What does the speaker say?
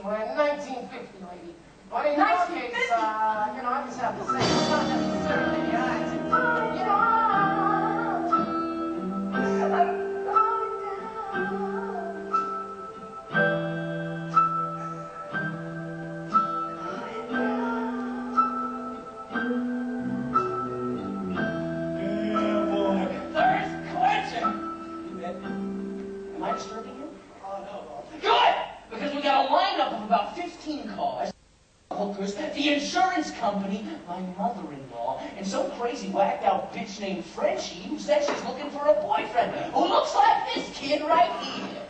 we're in 1950, lady. But in your case, you know, I just have to say, it's not necessarily the eyes. You know, disturbing you? Oh, no. Good! Because we got a lineup of about 15 cars, hookers, the insurance company, my mother-in-law, and some crazy whacked-out bitch named Frenchie who says she's looking for a boyfriend who looks like this kid right here.